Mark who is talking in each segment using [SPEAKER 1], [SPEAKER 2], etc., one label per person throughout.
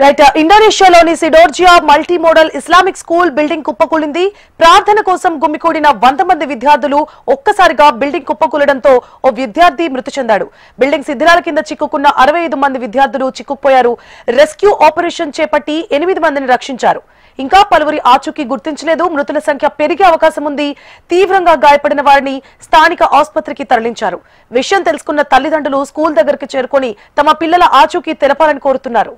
[SPEAKER 1] Right ఇండోనేషియాలోని Sidoarjo multi modal Islamic school building కుప్పకూలింది. ప్రార్థన కోసం గుమికూడిన 100 మంది విద్యార్థులు ఒక్కసారిగా బిల్డింగ్ కుప్పకూలడంతో ఓ విద్యార్థి మృతి చెందాడు. బిల్డింగ్ శిథిలాల కింద చిక్కుకున్న 65 మంది విద్యార్థులు చిక్కుకుపోయారు. రెస్క్యూ ఆపరేషన్ చేపట్టి 8 మందిని రక్షించారు. ఇంకా పలువురి ఆచూకీ గుర్తించలేదు. మృతుల సంఖ్య పెరిగే అవకాశం ఉంది. తీవ్రంగా గాయపడిన వారిని స్థానిక ఆసుపత్రికి తరలించారు. విషయం తెలుసుకున్న తల్లిదండ్రులు స్కూల్ దగ్గరికి చేరుకొని తమ పిల్లల ఆచూకీ తెలపాలని కోరుతున్నారు.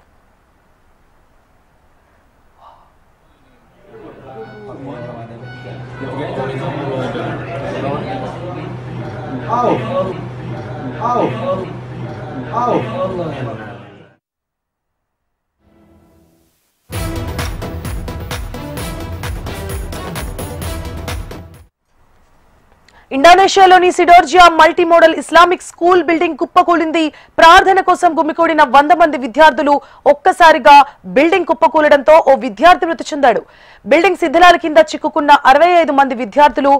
[SPEAKER 1] ఇండోనేషియాలోని Sidoarjo multi modal Islamic school building కుప్పకూలింది. ప్రార్థన కోసం గుమికూడిన 100 మంది విద్యార్థులు ఒక్కసారిగా బిల్డింగ్ కుప్పకూలడంతో ఓ విద్యార్థి మృతి చెందాడు. బిల్డింగ్ శిథిలాల కింద చిక్కుకున్న 65 మంది విద్యార్థులు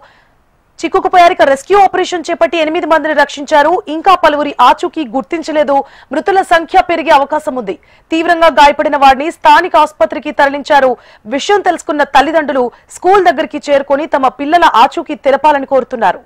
[SPEAKER 1] చిక్కుకుపోయారు. రెస్క్యూ ఆపరేషన్ చేపట్టి 8 మందిని రక్షించారు. ఇంకా పలువురి ఆచూకీ గుర్తించలేదు. మృతుల సంఖ్య పెరిగే అవకాశం ఉంది. తీవ్రంగా గాయపడిన వారిని స్థానిక ఆసుపత్రికి తరలించారు. విషయం తెలుసుకున్న తల్లిదండ్రులు స్కూల్ దగ్గరికి చేరుకొని తమ పిల్లల ఆచూకీ తెలపాలని కోరుతున్నారు.